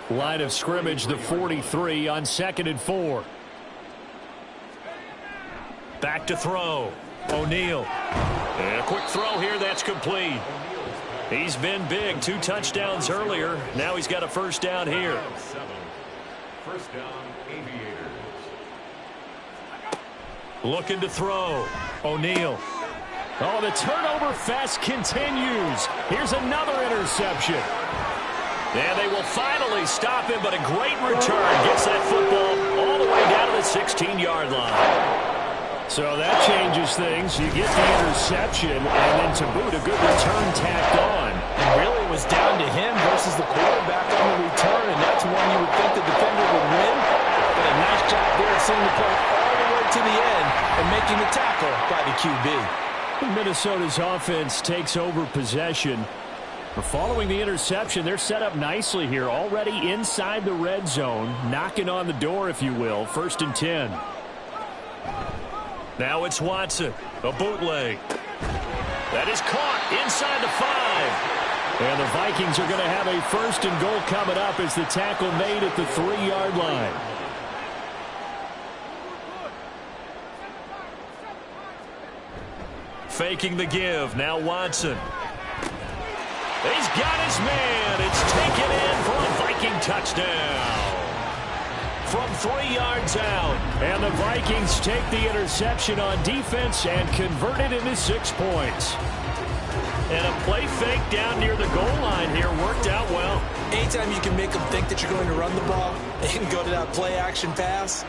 4. Line of scrimmage, the 43 on 2nd and 4. Back to throw. O'Neal. And a quick throw here, that's complete. He's been big, 2 touchdowns earlier. Now he's got a first down here. 7. First down, Aviators. Looking to throw. O'Neal. Oh, the turnover fest continues. Here's another interception. And they will finally stop him, but a great return gets that football all the way down to the 16-yard line. So that changes things. You get the interception, and then to boot, a good return tacked on. And really it was down to him versus the quarterback on the return, and that's one you would think the defender would win. But a nice job there of seeing the play all the way to the end and making the tackle by the QB. Minnesota's offense takes over possession. Following the interception, they're set up nicely here, already inside the red zone, knocking on the door, if you will. 1st and 10. Now it's Watson, a bootleg. That is caught inside the 5. And the Vikings are going to have a 1st and goal coming up as the tackle made at the 3-yard line. Faking the give, now Watson. He's got his man. It's taken in for a Viking touchdown. From 3 yards out. And the Vikings take the interception on defense and convert it into 6 points. And a play fake down near the goal line here worked out well. Anytime you can make them think that you're going to run the ball and go to that play action pass,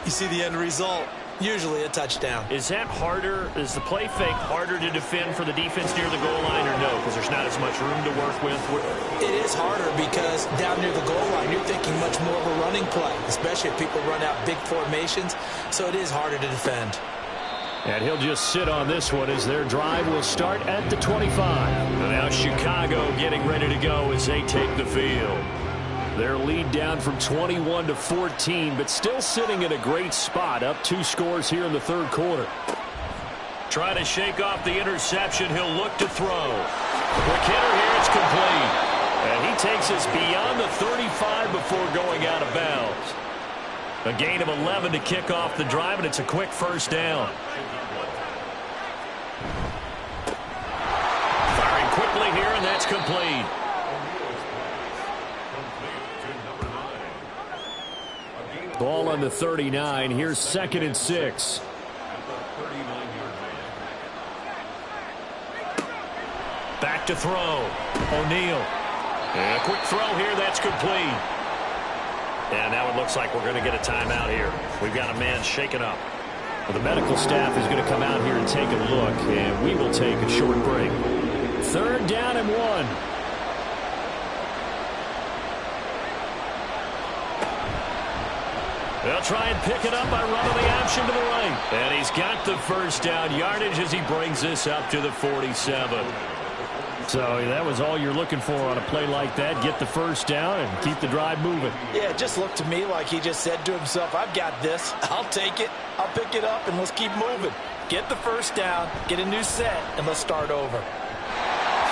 you see the end result. Usually a touchdown. Is that harder? Is the play fake harder to defend for the defense near the goal line or no? Because there's not as much room to work with. It is harder because down near the goal line, you're thinking much more of a running play, especially if people run out big formations. So it is harder to defend. And he'll just sit on this one as their drive will start at the 25. Now Chicago getting ready to go as they take the field. Their lead down from 21 to 14, but still sitting in a great spot, up 2 scores here in the 3rd quarter. Trying to shake off the interception. He'll look to throw. Quick hitter here. It's complete. And he takes us beyond the 35 before going out of bounds. A gain of 11 to kick off the drive, and it's a quick first down. Firing quickly here, and that's complete. Ball on the 39. Here's 2nd and 6. Back to throw. O'Neal. And a quick throw here. That's complete. And now it looks like we're going to get a timeout here. We've got a man shaken up. Well, the medical staff is going to come out here and take a look, and we will take a short break. 3rd down and 1. They'll try and pick it up by running the option to the right. And he's got the first down yardage as he brings this up to the 47. So that was all you're looking for on a play like that. Get the first down and keep the drive moving. Yeah, it just looked to me like he just said to himself, I've got this. I'll take it. I'll pick it up, and let's keep moving. Get the first down, get a new set, and let's start over.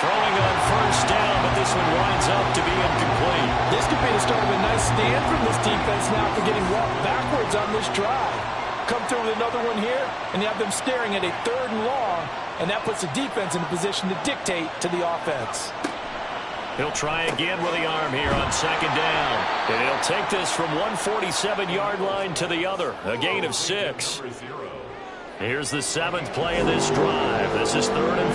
Throwing on first down, but this one winds up to be incomplete. This could be the start of a nice stand from this defense now for getting walked backwards on this drive. Come through with another one here, and you have them staring at a 3rd and long, and that puts the defense in a position to dictate to the offense. He'll try again with the arm here on 2nd down. And he'll take this from 147-yard line to the other. A gain of 6. Here's the 7th play of this drive. This is 3rd and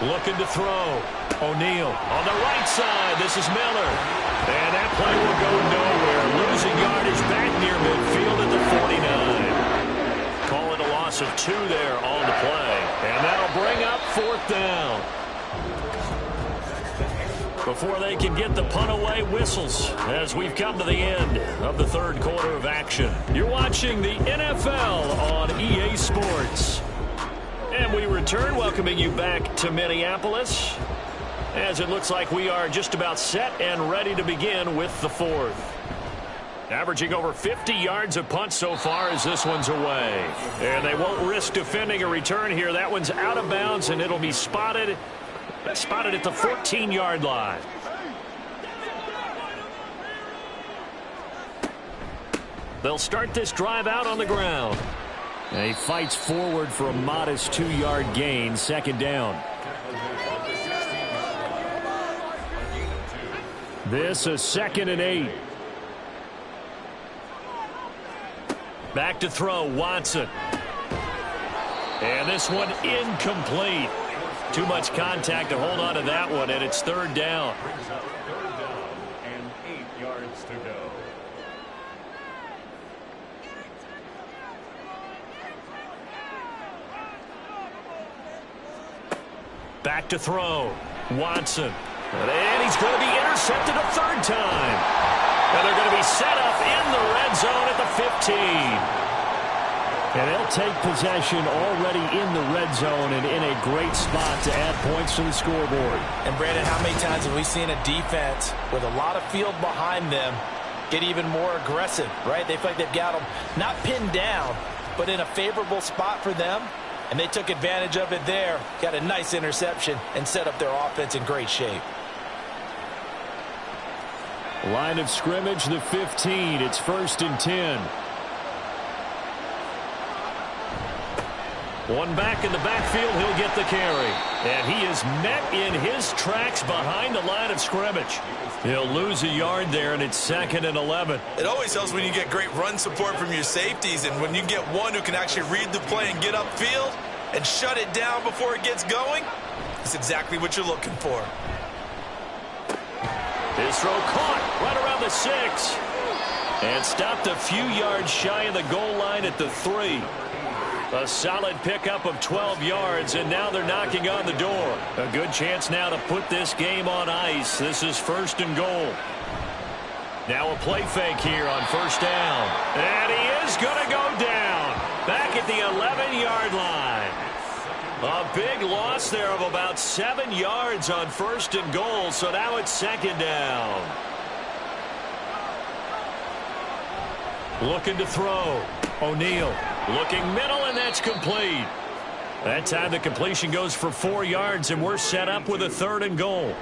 4. Looking to throw. O'Neal on the right side. This is Miller. And that play will go nowhere. Losing yardage back near midfield at the 49. Call it a loss of 2 there on the play. And that'll bring up 4th down. Before they can get the punt away, whistles as we've come to the end of the 3rd quarter of action. You're watching the NFL on EA Sports. And we return, welcoming you back to Minneapolis, as it looks like we are just about set and ready to begin with the 4th. Averaging over 50 yards of punt so far as this one's away. And they won't risk defending a return here. That one's out of bounds, and it'll be spotted at the 14-yard line. They'll start this drive out on the ground. And he fights forward for a modest 2-yard gain. 2nd down. This is 2nd and 8. Back to throw, Watson. And this one incomplete. Too much contact to hold on to that one, and it's 3rd down. 3rd down and 8 yards to go. Back to throw, Watson. And he's going to be intercepted a 3rd time. And they're going to be set up in the red zone at the 15. And they'll take possession already in the red zone and in a great spot to add points to the scoreboard. And, Brandon, how many times have we seen a defense with a lot of field behind them get even more aggressive, right? They feel like they've got them not pinned down, but in a favorable spot for them. And they took advantage of it there, got a nice interception, and set up their offense in great shape. Line of scrimmage, the 15. It's 1st and 10. One back in the backfield, he'll get the carry. And he is met in his tracks behind the line of scrimmage. He'll lose a yard there, and it's 2nd and 11. It always helps when you get great run support from your safeties, and when you get one who can actually read the play and get upfield and shut it down before it gets going, it's exactly what you're looking for. His throw caught right around the 6. And stopped a few yards shy of the goal line at the 3. A solid pickup of 12 yards, and now they're knocking on the door. A good chance now to put this game on ice. This is 1st and goal. Now a play fake here on 1st down. And he is going to go down. Back at the 11-yard line. A big loss there of about 7 yards on 1st and goal, so now it's 2nd down. Looking to throw. O'Neal looking middle, and that's complete. That time the completion goes for 4 yards, and we're set up with a 3rd and goal.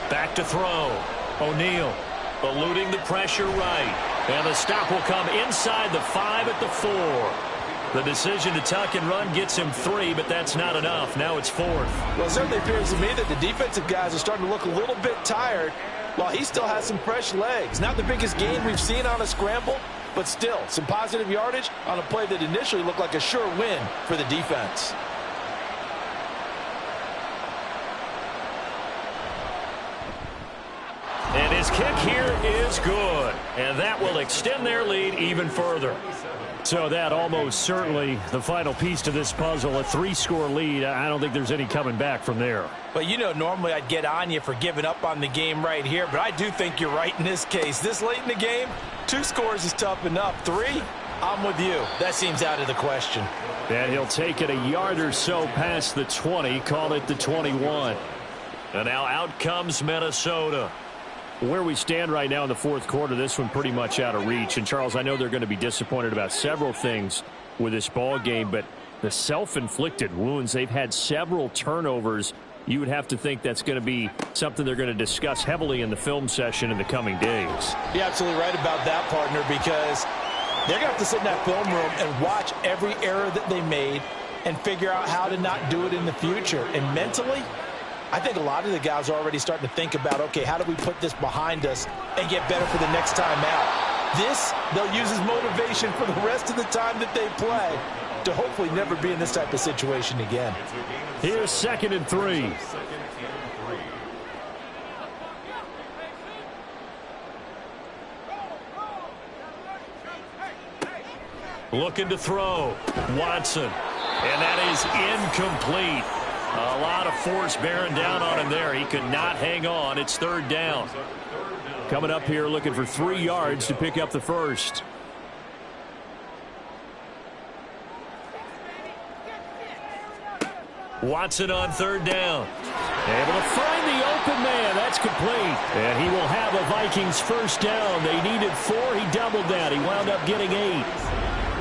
Back to throw. O'Neal eluding the pressure right. And the stop will come inside the 5 at the 4. The decision to tuck and run gets him 3, but that's not enough. Now it's 4th. Well, it certainly appears to me that the defensive guys are starting to look a little bit tired while he still has some fresh legs. Not the biggest gain we've seen on a scramble, but still some positive yardage on a play that initially looked like a sure win for the defense. And his kick here is good. And that will extend their lead even further. So that almost certainly the final piece to this puzzle, a 3-score lead. I don't think there's any coming back from there. Well, you know, normally I'd get on you for giving up on the game right here, but I do think you're right in this case. This late in the game, 2 scores is tough enough. 3, I'm with you. That seems out of the question. And he'll take it a yard or so past the 20, call it the 21. And now out comes Minnesota. Where we stand right now in the 4th quarter, this one pretty much out of reach. And, Charles, I know they're going to be disappointed about several things with this ball game, but the self-inflicted wounds, they've had several turnovers. You would have to think that's going to be something they're going to discuss heavily in the film session in the coming days. You're absolutely right about that, partner, because they're going to have to sit in that film room and watch every error that they made and figure out how to not do it in the future. And mentally, I think a lot of the guys are already starting to think about, okay, how do we put this behind us and get better for the next time out? This, they'll use as motivation for the rest of the time that they play to hopefully never be in this type of situation again. Here's 2nd and 3. Looking to throw. Watson. And that is incomplete. A lot of force bearing down on him there. He could not hang on. It's 3rd down. Coming up here looking for 3 yards to pick up the first. Watson on 3rd down. Able to find the open man. That's complete. And he will have a Vikings first down. They needed 4. He doubled that. He wound up getting 8.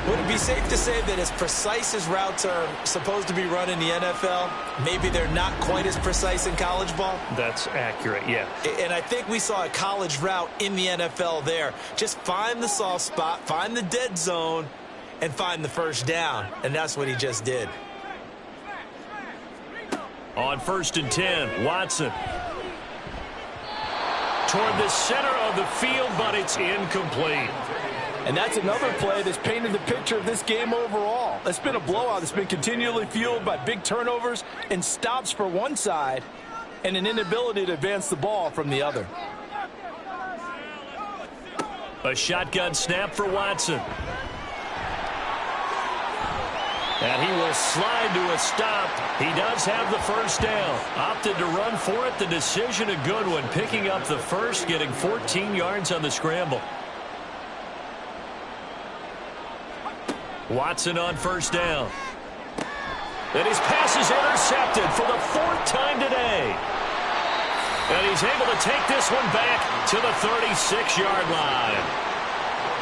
Would it be safe to say that as precise as routes are supposed to be run in the NFL, maybe they're not quite as precise in college ball? That's accurate, yeah. And I think we saw a college route in the NFL there. Just find the soft spot, find the dead zone, and find the first down. And that's what he just did. On 1st and 10, Watson. Toward the center of the field, but it's incomplete. And that's another play that's painted the picture of this game overall. It's been a blowout. It's been continually fueled by big turnovers and stops for one side and an inability to advance the ball from the other. A shotgun snap for Watson. And he will slide to a stop. He does have the first down. Opted to run for it. The decision a good one. Picking up the first, getting 14 yards on the scramble. Watson on 1st down. And his pass is intercepted for the 4th time today. And he's able to take this one back to the 36-yard line.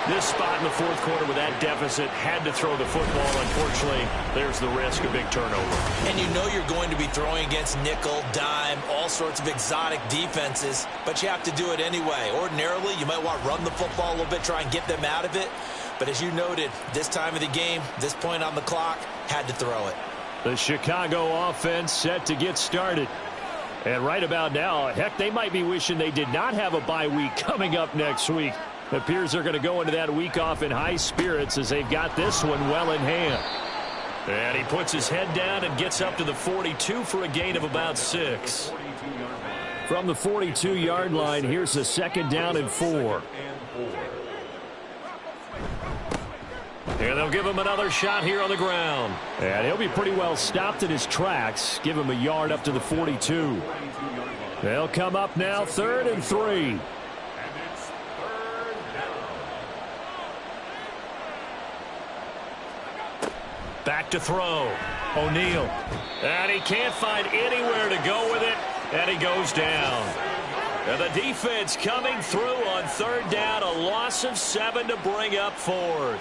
This spot in the 4th quarter with that deficit, had to throw the football. Unfortunately, there's the risk of big turnover. And you know you're going to be throwing against nickel, dime, all sorts of exotic defenses, but you have to do it anyway. Ordinarily, you might want to run the football a little bit, try and get them out of it. But as you noted, this time of the game, this point on the clock, had to throw it. The Chicago offense set to get started. And right about now, heck, they might be wishing they did not have a bye week coming up next week. It appears they're going to go into that week off in high spirits as they've got this one well in hand. And he puts his head down and gets up to the 42 for a gain of about 6. From the 42-yard line, here's the 2nd down and 4. And they'll give him another shot here on the ground. And he'll be pretty well stopped in his tracks. Give him a yard up to the 42. They'll come up now, 3rd and 3. Back to throw. O'Neal. And he can't find anywhere to go with it. And he goes down. And the defense coming through on 3rd down. A loss of 7 to bring up 4th.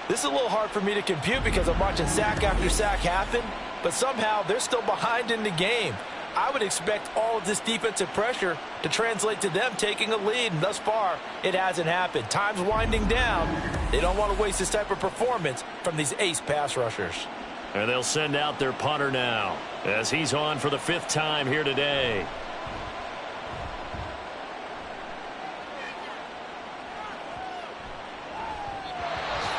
This is a little hard for me to compute because I'm watching sack after sack happen, but somehow they're still behind in the game. I would expect all of this defensive pressure to translate to them taking a lead, and thus far, it hasn't happened. Time's winding down, They don't want to waste this type of performance from these ace pass rushers. And they'll send out their punter now as he's on for the 5th time here today.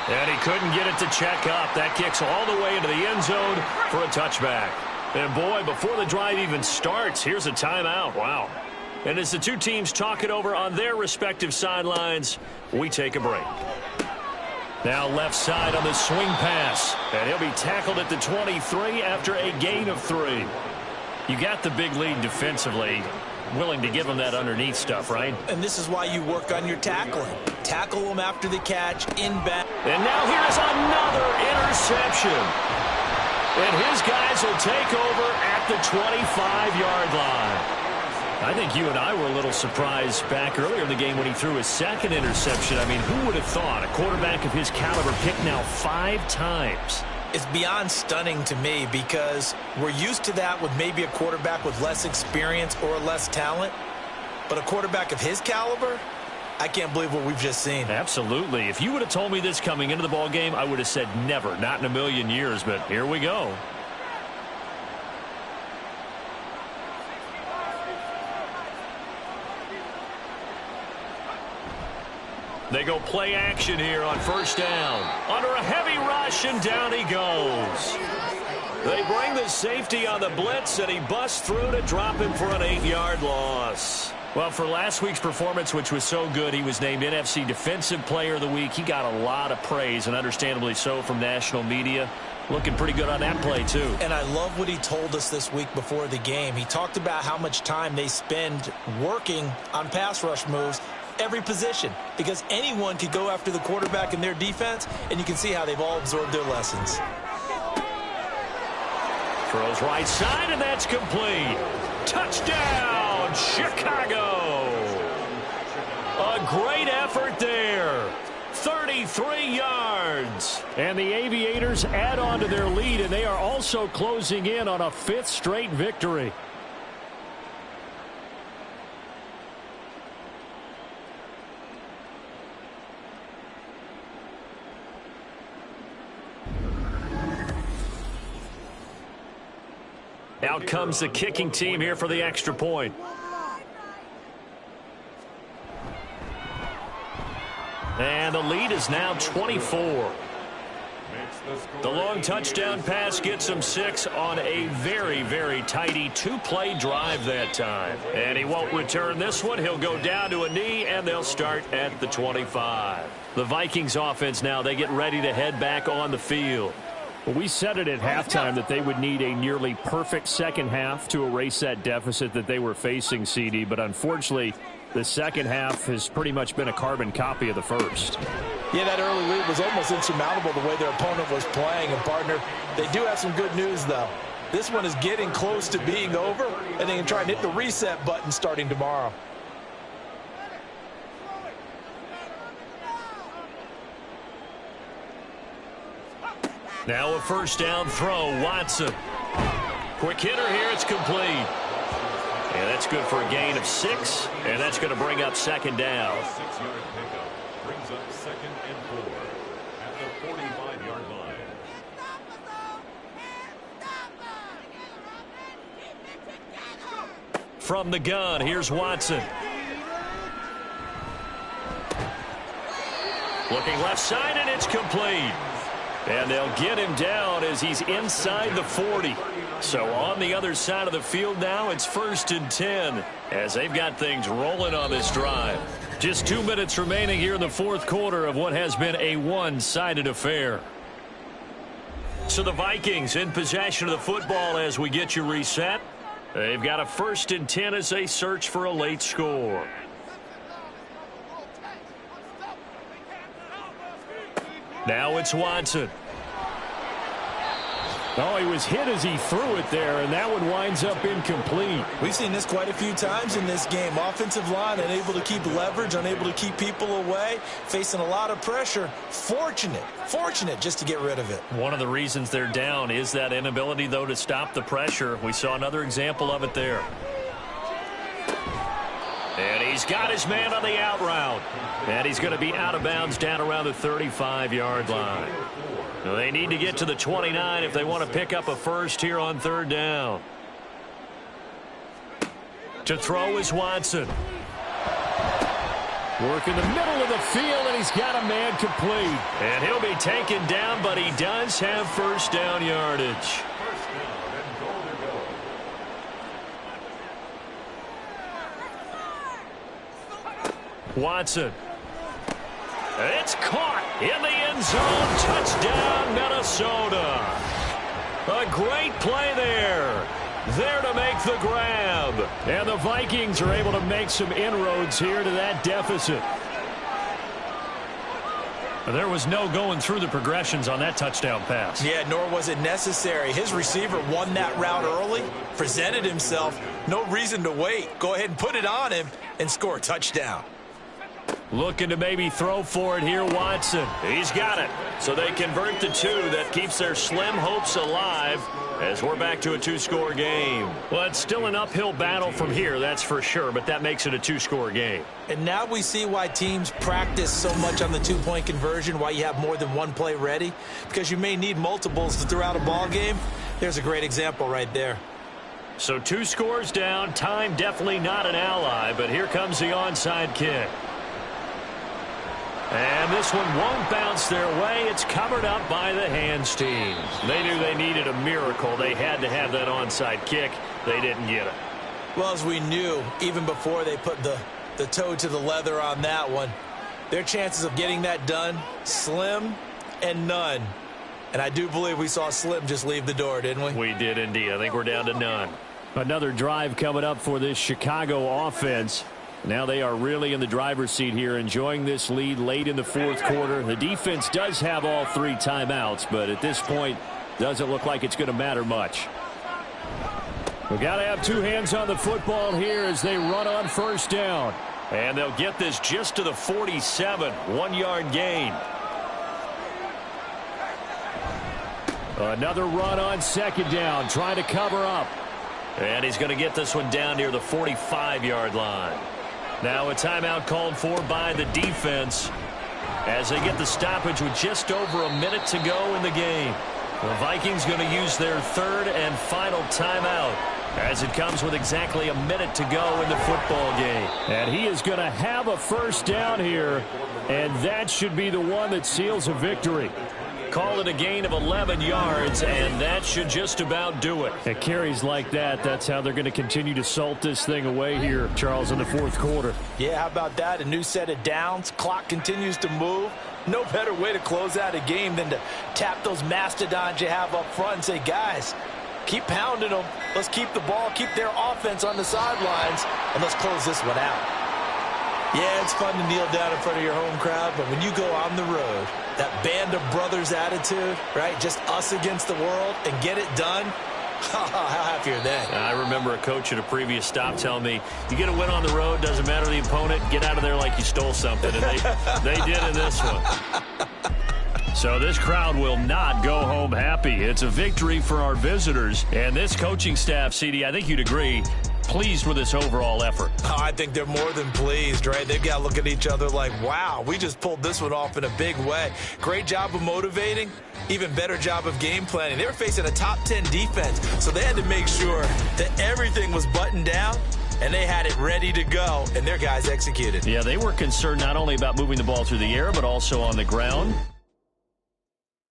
And he couldn't get it to check up. That kicks all the way into the end zone for a touchback. And boy, before the drive even starts, here's a timeout. Wow. And as the two teams talk it over on their respective sidelines, we take a break. Now left side on the swing pass. And he'll be tackled at the 23 after a gain of 3. You got the big lead defensively. Willing to give them that underneath stuff, right? And this is why you work on your tackling. Tackle them after the catch, inbound. And now here's another interception. And his guys will take over at the 25-yard line. I think you and I were a little surprised back earlier in the game when he threw his 2nd interception. I mean, who would have thought a quarterback of his caliber picked now 5 times? It's beyond stunning to me because we're used to that with maybe a quarterback with less experience or less talent. But a quarterback of his caliber, I can't believe what we've just seen. Absolutely. If you would have told me this coming into the ball game, I would have said never, not in a million years. But here we go. They go play action here on 1st down. Under a heavy rush, and down he goes. They bring the safety on the blitz, and he busts through to drop him for an 8-yard loss. Well, for last week's performance, which was so good, he was named NFC Defensive Player of the Week. He got a lot of praise, and understandably so, from national media. Looking pretty good on that play, too. And I love what he told us this week before the game. He talked about how much time they spend working on pass rush moves, every position, because anyone could go after the quarterback in their defense, and you can see how they've all absorbed their lessons. Throws right side, and that's complete. Touchdown, Chicago. A great effort there. 33 yards. And the Aviators add on to their lead, and they are also closing in on a 5th straight victory. Out comes the kicking team here for the extra point. And the lead is now 24. The long touchdown pass gets him 6 on a very, very tidy 2-play drive that time. And he won't return this one. He'll go down to a knee, and they'll start at the 25. The Vikings offense now, they get ready to head back on the field. Well, we said it at halftime that they would need a nearly perfect second half to erase that deficit that they were facing, CD. But unfortunately, the second half has pretty much been a carbon copy of the first. Yeah, that early lead was almost insurmountable the way their opponent was playing. And, partner, they do have some good news, though. This one is getting close to being over, and they can try and hit the reset button starting tomorrow. Now a 1st down throw, Watson. Quick hitter here, it's complete. And that's good for a gain of 6, and that's going to bring up 2nd down. 6-yard pickup brings up 2nd and 4 at the 45-yard line. From the gun, here's Watson. Looking left side, and it's complete. And they'll get him down as he's inside the 40. So on the other side of the field now, it's 1st and 10 as they've got things rolling on this drive. Just 2 minutes remaining here in the 4th quarter of what has been a one-sided affair. So the Vikings in possession of the football as we get you reset. They've got a 1st and 10 as they search for a late score. Now it's Watson. Oh, he was hit as he threw it there, and that one winds up incomplete. We've seen this quite a few times in this game. Offensive line unable to keep leverage, unable to keep people away, facing a lot of pressure. Fortunate just to get rid of it. One of the reasons they're down is that inability, though, to stop the pressure. We saw another example of it there. And he's got his man on the out route. And he's going to be out of bounds down around the 35-yard line. Now they need to get to the 29 if they want to pick up a first here on third down. To throw is Watson. Work in the middle of the field, and he's got a man complete. And he'll be taken down, but he does have first down yardage. Watson. It's caught in the end zone. Touchdown, Minnesota. A great play there. There to make the grab. And the Vikings are able to make some inroads here to that deficit. There was no going through the progressions on that touchdown pass. Yeah, nor was it necessary. His receiver won that route early, presented himself. No reason to wait. Go ahead and put it on him and score a touchdown. Looking to maybe throw for it here, Watson. He's got it. So they convert the two. That keeps their slim hopes alive as we're back to a two-score game. Well, it's still an uphill battle from here, that's for sure, but that makes it a two-score game. And now we see why teams practice so much on the two-point conversion, why you have more than one play ready, because you may need multiples to throw out a ball game. There's a great example right there. So 2 scores down. Time definitely not an ally, but here comes the onside kick. And this one won't bounce their way. It's covered up by the hands team. They knew they needed a miracle. They had to have that onside kick. They didn't get it. Well, as we knew, even before they put the toe to the leather on that one, their chances of getting that done, slim and none. And I do believe we saw Slim just leave the door, didn't we? We did indeed. I think we're down to none. Another drive coming up for this Chicago offense. Now they are really in the driver's seat here, enjoying this lead late in the fourth quarter. The defense does have all 3 timeouts, but at this point, doesn't look like it's going to matter much. We've got to have 2 hands on the football here as they run on first down. And they'll get this just to the 47, 1-yard gain. Another run on second down, trying to cover up. And he's going to get this one down near the 45-yard line. Now a timeout called for by the defense as they get the stoppage with just over a minute to go in the game. The Vikings going to use their 3rd and final timeout as it comes with exactly a minute to go in the football game. And he is going to have a first down here, and that should be the one that seals a victory. Call it a gain of 11 yards, and that should just about do it. At carries like that, that's how they're going to continue to salt this thing away here, Charles, in the fourth quarter. Yeah, how about that? A new set of downs. Clock continues to move. No better way to close out a game than to tap those mastodons you have up front and say, guys, keep pounding them. Let's keep the ball, keep their offense on the sidelines, and let's close this one out. Yeah, it's fun to kneel down in front of your home crowd, but when you go on the road, that band of brothers attitude, right, just us against the world, and get it done, how happy are they? I remember a coach at a previous stop telling me, you get a win on the road, doesn't matter the opponent, get out of there like you stole something, and they did in this one. So this crowd will not go home happy. It's a victory for our visitors, and this coaching staff, CD, I think you'd agree, pleased with this overall effort. Oh, I think they're more than pleased, right? They've got to look at each other like, wow, we just pulled this one off in a big way. Great job of motivating, even better job of game planning. They were facing a top 10 defense, so they had to make sure that everything was buttoned down, and they had it ready to go, and their guys executed. Yeah, they were concerned not only about moving the ball through the air, but also on the ground.